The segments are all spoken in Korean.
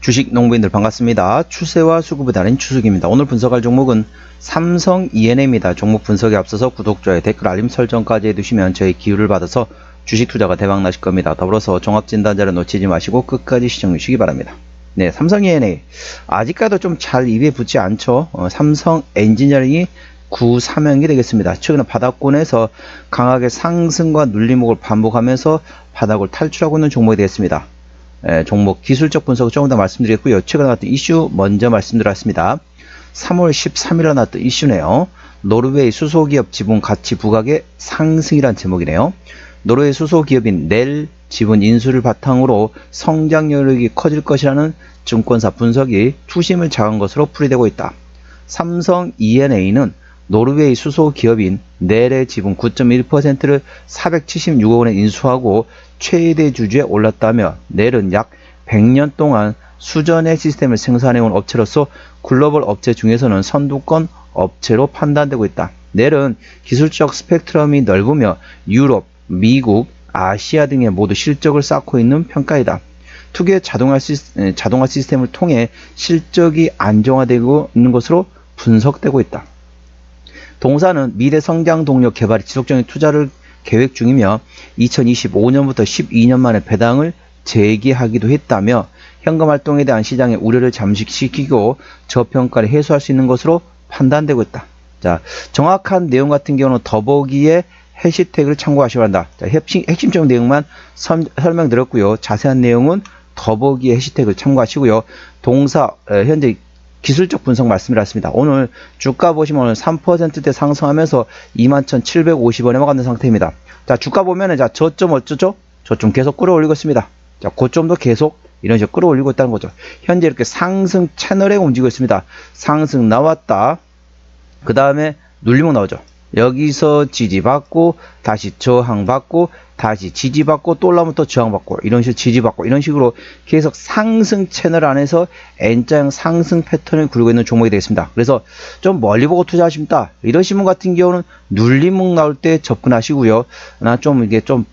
주식 농부인들 반갑습니다. 추세와 수급이 다른 추석입니다. 오늘 분석할 종목은 삼성 E&A입니다. 종목 분석에 앞서서 구독, 좋아요, 댓글, 알림 설정까지 해두시면 저희 기회를 받아서 주식 투자가 대박 나실 겁니다. 더불어서 종합진단자를 놓치지 마시고 끝까지 시청해 주시기 바랍니다. 네, 삼성 E&A 아직까지도 좀 잘 입에 붙지 않죠. 삼성 엔지니어링이 구사명이 되겠습니다. 최근에 바닥권에서 강하게 상승과 눌림목을 반복하면서 바닥을 탈출하고 있는 종목이 되겠습니다. 종목 기술적 분석을 조금 더 말씀드리겠고요. 최근에 나왔던 이슈 먼저 말씀드렸습니다. 3월 13일에 나왔던 이슈네요. 노르웨이 수소기업 지분 가치 부각의 상승이란 제목이네요. 노르웨이 수소기업인 넬 지분 인수를 바탕으로 성장 여력이 커질 것이라는 증권사 분석이 투심을 작은 것으로 풀이되고 있다. 삼성 E&A는 노르웨이 수소기업인 넬의 지분 9.1%를 476억 원에 인수하고 최대 주주에 올랐다며 넬은 약 100년 동안 수전의 시스템을 생산해온 업체로서 글로벌 업체 중에서는 선두권 업체로 판단되고 있다. 넬은 기술적 스펙트럼이 넓으며 유럽, 미국, 아시아 등에 모두 실적을 쌓고 있는 평가이다. 특유의 자동화 시스템을 통해 실적이 안정화되고 있는 것으로 분석되고 있다. 동사는 미래 성장 동력 개발에 지속적인 투자를 계획 중이며 2025년부터 12년 만에 배당을 재개하기도 했다며 현금 활동에 대한 시장의 우려를 잠식시키고 저평가를 해소할 수 있는 것으로 판단되고 있다. 자, 정확한 내용 같은 경우는 더보기에 해시태그를 참고하시기 바랍니다. 자, 핵심적 내용만 설명드렸고요. 자세한 내용은 더보기에 해시태그를 참고하시고요. 동사 현재 기술적 분석 말씀드렸습니다. 오늘 주가 보시면 오늘 3%대 상승하면서 21,750원에 막았는 상태입니다. 자, 주가 보면은 자, 저점 어쩌죠? 저점 계속 끌어올리고 있습니다. 자, 고점도 계속 이런 식으로 끌어올리고 있다는 거죠. 현재 이렇게 상승 채널에 움직이고 있습니다. 상승 나왔다. 그 다음에 눌림목 나오죠. 여기서 지지받고 다시 저항받고 다시 지지받고 또 올라오면 또 저항받고 이런 식으로 지지받고 이런 식으로 계속 상승 채널 안에서 N자형 상승 패턴을 그리고 있는 종목이 되겠습니다. 그래서 좀 멀리 보고 투자하십니다. 이러신 분 같은 경우는 눌림목 나올 때 접근하시고요. 나 좀 이게 좀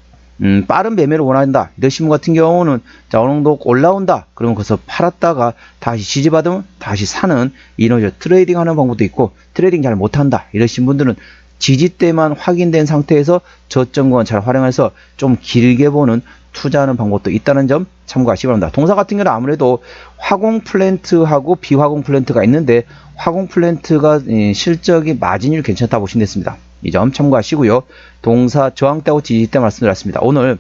빠른 매매를 원한다. 이러신 분 같은 경우는 자, 어느 정도 올라온다. 그러면 거기서 팔았다가 다시 지지받으면 다시 사는 이런 트레이딩 하는 방법도 있고 트레이딩 잘 못한다. 이러신 분들은 지지대만 확인된 상태에서 저점권 잘 활용해서 좀 길게 보는 투자하는 방법도 있다는 점 참고하시기 바랍니다. 동사 같은 경우는 아무래도 화공 플랜트하고 비화공 플랜트가 있는데 화공 플랜트가 실적이 마진율 괜찮다 보시면 됐습니다. 이 점 참고하시고요. 동사 저항대하고 지지대 말씀드렸습니다. 오늘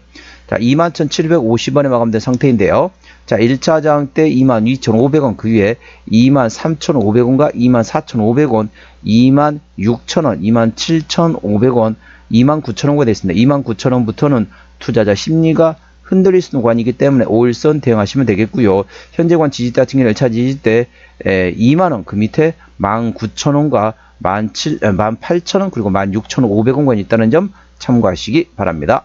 자, 21,750원에 마감된 상태인데요. 자, 1차 저항 때 22,500원, 그 위에 23,500원과 24,500원, 26,000원, 27,500원, 29,000원가 되어 있습니다. 29,000원부터는 투자자 심리가 흔들릴 수 있는 구간이기 때문에 5일선 대응하시면 되겠고요. 현재관 지지대 같은 경우는 1차 지지대 2만원, 그 밑에 19,000원과 18,000원 그리고 16,500원권이 있다는 점 참고하시기 바랍니다.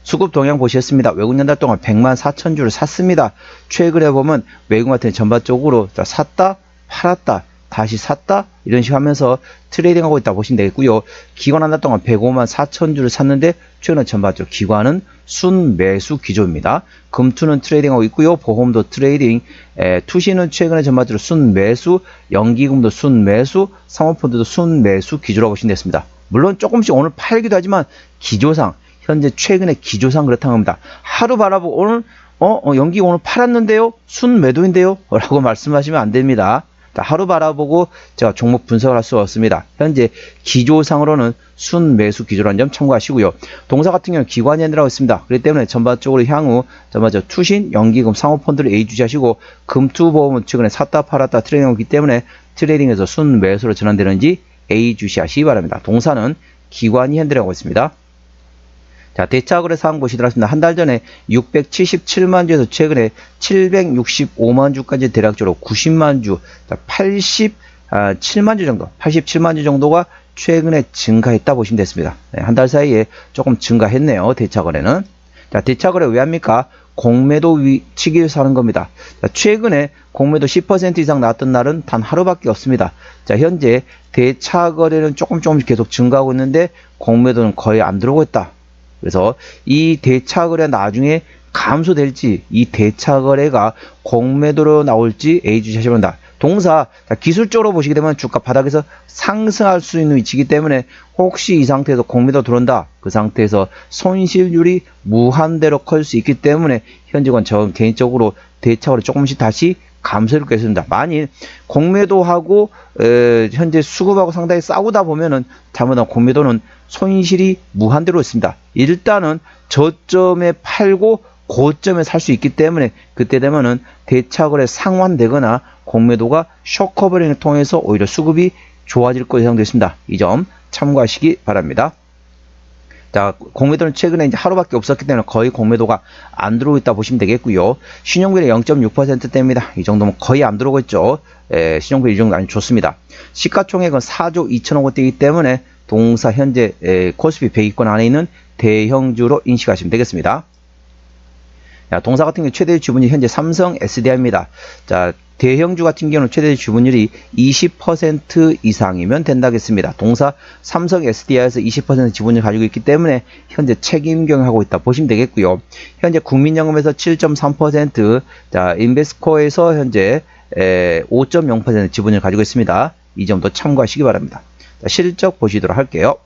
수급 동향 보시겠습니다. 외국 연달 동안 104,000주를 샀습니다. 최근에 보면 외국 같은 전반적으로 샀다, 팔았다, 다시 샀다 이런 식으로 하면서 트레이딩하고 있다 보시면 되겠고요. 기관 한 달 동안 154,000주를 샀는데 최근에 전반적으로 기관은 순매수 기조입니다. 금투는 트레이딩하고 있고요. 보험도 트레이딩, 투시는 최근에 전반적으로 순매수, 연기금도 순매수, 사모펀드도 순매수 기조라고 보시면 되겠습니다. 물론 조금씩 오늘 팔기도 하지만 기조상 현재 최근에 기조상 그렇다고 합니다. 하루 바라보고 오늘 연기 오늘 팔았는데요? 순매도인데요? 라고 말씀하시면 안 됩니다. 하루 바라보고 제가 종목 분석을 할 수 없습니다. 현재 기조상으로는 순매수 기조라는 점 참고하시고요. 동사 같은 경우는 기관이 아니라고 있습니다. 그렇기 때문에 전반적으로 향후 전반적으로 투신, 연기금, 사모펀드를 A주시하시고 금투보험은 최근에 샀다 팔았다 트레이딩하기 때문에 트레이딩에서 순매수로 전환되는지 A주시하시기 바랍니다. 동사는 기관이 핸들하고 있습니다. 자, 대차거래 사항 보시도록 하겠습니다. 한 달 전에 677만 주에서 최근에 765만 주까지 대략적으로 90만 주, 87만 주 정도, 87만 주 정도가 최근에 증가했다 보시면 됐습니다. 네, 한 달 사이에 조금 증가했네요. 대차거래는. 자, 대차거래 왜 합니까? 공매도 치기 위해서 하는 겁니다. 자, 최근에 공매도 10% 이상 나왔던 날은 단 하루밖에 없습니다. 자, 현재 대차거래는 조금씩 계속 증가하고 있는데 공매도는 거의 안 들어오고 있다. 그래서 이 대차거래 나중에 감소될지, 이 대차 거래가 공매도로 나올지 예의주시하시기 바랍니다. 동사, 기술적으로 보시게 되면 주가 바닥에서 상승할 수 있는 위치이기 때문에 혹시 이 상태에서 공매도 들어온다, 그 상태에서 손실률이 무한대로 클 수 있기 때문에 현재건 저 개인적으로 대차거래 조금씩 다시 감소를 겠습니다. 만일 공매도하고 현재 수급하고 상당히 싸우다 보면은 잘못하면 공매도는 손실이 무한대로 있습니다. 일단은 저점에 팔고 고점에 살 수 있기 때문에 그때 되면은 대차거래 상환되거나 공매도가 쇼커버링을 통해서 오히려 수급이 좋아질 것으로 예상되어 있습니다. 이 점 참고하시기 바랍니다. 자, 공매도는 최근에 이제 하루밖에 없었기 때문에 거의 공매도가 안 들어오고 있다 보시면 되겠고요. 신용비율이 0.6%대입니다. 이 정도면 거의 안 들어오고 있죠. 신용비율 이 정도 아주 좋습니다. 시가총액은 4조 2천억 원대이기 때문에 동사 현재 코스피 100위권 안에 있는 대형주로 인식하시면 되겠습니다. 자, 동사 같은 경우 최대 지분율이 현재 삼성 SDI입니다. 자, 대형주 같은 경우는 최대 지분율이 20% 이상이면 된다겠습니다. 동사 삼성 SDI에서 20% 지분을 가지고 있기 때문에 현재 책임 경영하고 있다 보시면 되겠고요. 현재 국민연금에서 7.3%, 자, 인베스코에서 현재 5.0% 지분을 가지고 있습니다. 이 점도 참고하시기 바랍니다. 자, 실적 보시도록 할게요.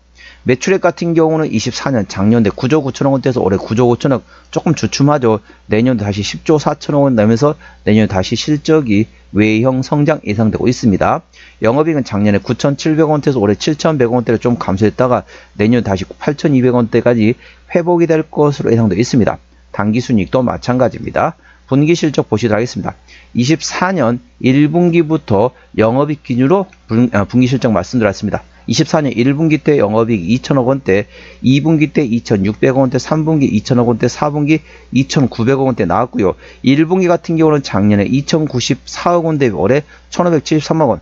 매출액 같은 경우는 24년 작년대 9조 9천억 원대에서 올해 9조 5천억, 조금 주춤하죠. 내년도 다시 10조 4천억 원 나면서 내년 다시 실적이 외형 성장 예상되고 있습니다. 영업이익은 작년에 9,700억 원대에서 올해 7,100억 원대로 좀 감소했다가 내년 다시 8,200억 원대까지 회복이 될 것으로 예상되고 있습니다. 당기순이익도 마찬가지입니다. 분기 실적 보시도록 하겠습니다. 24년 1분기부터 영업이익 기준으로 분기 실적 말씀드렸습니다. 24년 1분기 때 영업이익 2천억 원대, 2분기 때 2,600억 원대, 3분기 2천억 원대, 4분기 2,900억 원대 나왔고요. 1분기 같은 경우는 작년에 2,094억 원대, 올해 1,573억 원.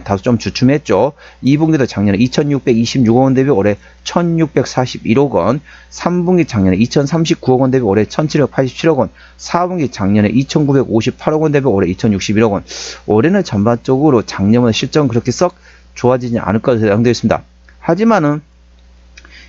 다소 좀 주춤했죠. 2분기도 작년에 2,626억 원 대비 올해 1,641억 원, 3분기 작년에 2,039억 원 대비 올해 1,787억 원, 4분기 작년에 2,958억 원 대비 올해 2,061억 원. 올해는 전반적으로 작년보다 실적은 그렇게 썩 좋아지지 않을 것으로 예상되어 있습니다. 하지만은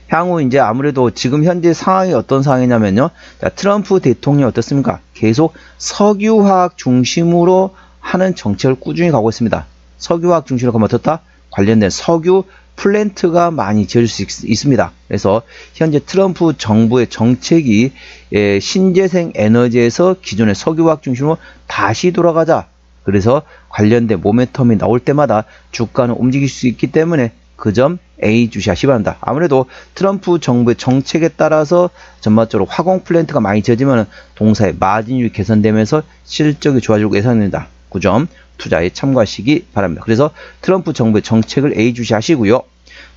향후 이제 아무래도 지금 현재 상황이 어떤 상황이냐면요. 자, 트럼프 대통령이 어떻습니까? 계속 석유화학 중심으로 하는 정책을 꾸준히 가고 있습니다. 석유화학 중심으로 가면 어떻다? 관련된 석유 플랜트가 많이 지어질 수 있습니다. 그래서 현재 트럼프 정부의 정책이 신재생 에너지에서 기존의 석유화학 중심으로 다시 돌아가자. 그래서 관련된 모멘텀이 나올 때마다 주가는 움직일 수 있기 때문에 그 점 예의주시하시기 바랍니다. 아무래도 트럼프 정부의 정책에 따라서 전반적으로 화공 플랜트가 많이 지어지면 동사의 마진율이 개선되면서 실적이 좋아지고 예상됩니다. 그 점 투자에 참고하시기 바랍니다. 그래서 트럼프 정부의 정책을 예의주시하시고요.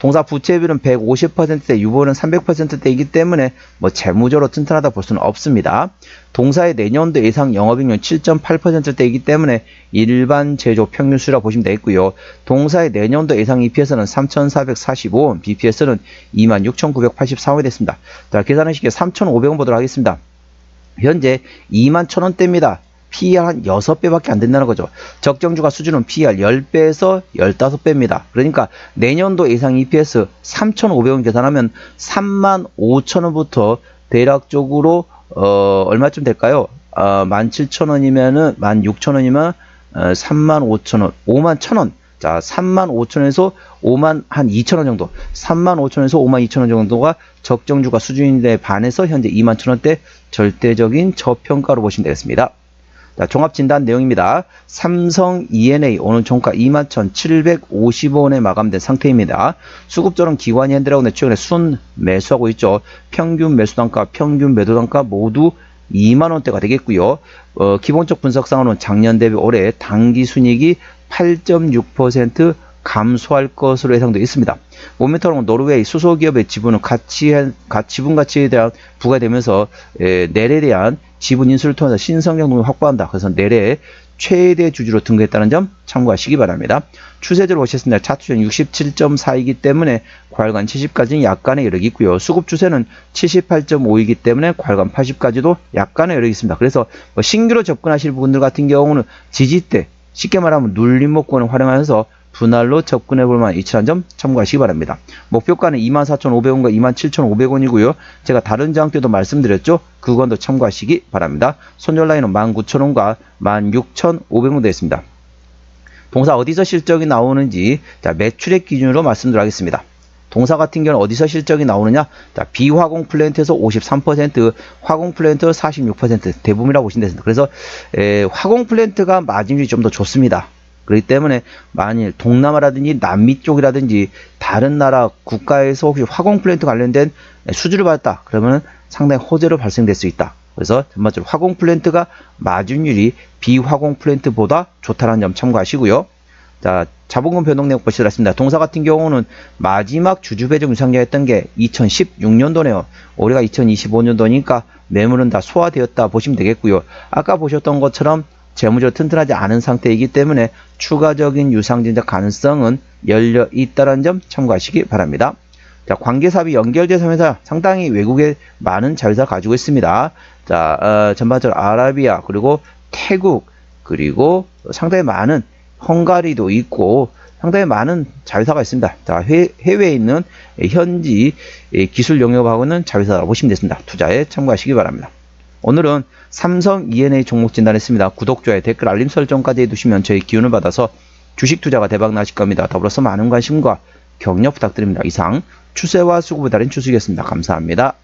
동사 부채비율은 150%대, 유보는 300%대이기 때문에 뭐 재무적으로 튼튼하다 볼 수는 없습니다. 동사의 내년도 예상 영업이익률 7.8%대이기 때문에 일반 제조 평균 수라 보시면 되겠고요. 동사의 내년도 예상 EPS는 3,445원, BPS는 26,984원이 됐습니다. 자, 계산하시기에 3,500원 보도록 하겠습니다. 현재 21,000원대입니다. PER 한 6배밖에 안 된다는 거죠. 적정주가 수준은 PER 10배에서 15배입니다. 그러니까 내년도 예상 EPS 3,500원 계산하면 35,000원부터 대략적으로 얼마쯤 될까요? 17,000원이면은 16,000원이면 35,000원, 51,000원. 자, 35,000원에서 5만 한 2,000원 정도, 35,000원에서 5만 2,000원 정도가 적정주가 수준인데 반해서 현재 21,000원대 절대적인 저평가로 보시면 되겠습니다. 자, 종합진단 내용입니다. 삼성 E&A 오늘 종가 21,750원에 마감된 상태입니다. 수급조는 기관이 현대라고 최근에 순 매수하고 있죠. 평균 매수단가, 평균 매도단가 모두 2만원대가 되겠고요. 기본적 분석상으로는 작년 대비 올해 당기순이익이 8.6% 감소할 것으로 예상되어 있습니다. 모멘텀은 노르웨이 수소기업의 지분은 지분 가치에 대한 부과되면서 넬에 대한 지분 인수를 통해서 신성장 동력을 확보한다. 그래서 넬의 최대 주주로 등극했다는 점 참고하시기 바랍니다. 추세적으로 보셨습니다. 차트는 67.4이기 때문에 과열관 70까지는 약간의 여력이 있고요. 수급 추세는 78.5이기 때문에 과열관 80까지도 약간의 여력이 있습니다. 그래서 신규로 접근하실 분들 같은 경우는 지지대, 쉽게 말하면 눌림목권을 활용하면서 분할로 접근해 볼 만한 위치란 점 참고하시기 바랍니다. 목표가는 24,500원과 27,500원이고요. 제가 다른 저항 때도 말씀드렸죠. 그건도 참고하시기 바랍니다. 손절 라인은 19,000원과 16,500원 되어 있습니다. 동사 어디서 실적이 나오는지 자, 매출액 기준으로 말씀드리겠습니다. 동사 같은 경우는 어디서 실적이 나오느냐? 자, 비화공 플랜트에서 53%, 화공 플랜트 46% 대부분이라고 보시면 되습니다. 그래서 화공 플랜트가 마진율이 좀 더 좋습니다. 그렇기 때문에 만일 동남아라든지 남미 쪽이라든지 다른 나라 국가에서 혹시 화공 플랜트 관련된 수주를 받았다. 그러면 상당히 호재로 발생될 수 있다. 그래서 전반적으로 화공 플랜트가 마진율이 비화공 플랜트보다 좋다는 점 참고하시고요. 자, 자본금 변동 내역 보시도록 하겠습니다. 동사 같은 경우는 마지막 주주 배정 유상자였던 게 2016년도네요. 올해가 2025년도니까 매물은 다 소화되었다 보시면 되겠고요. 아까 보셨던 것처럼 재무적으로 튼튼하지 않은 상태이기 때문에 추가적인 유상증자 가능성은 열려 있다는 점 참고하시기 바랍니다. 자, 관계사업이 연결된 회사 상당히 외국에 많은 자회사를 가지고 있습니다. 자, 전반적으로 아라비아 그리고 태국 그리고 상당히 많은 헝가리도 있고 상당히 많은 자회사가 있습니다. 자, 해외에 있는 현지 기술 영역하고 있는 자회사라고 보시면 되겠습니다. 투자에 참고하시기 바랍니다. 오늘은 삼성 E&A 종목 진단했습니다. 구독, 좋아요, 댓글, 알림 설정까지 해두시면 저희 기운을 받아서 주식 투자가 대박 나실 겁니다. 더불어서 많은 관심과 격려 부탁드립니다. 이상 추세와 수급을 다린 추수이었습니다. 감사합니다.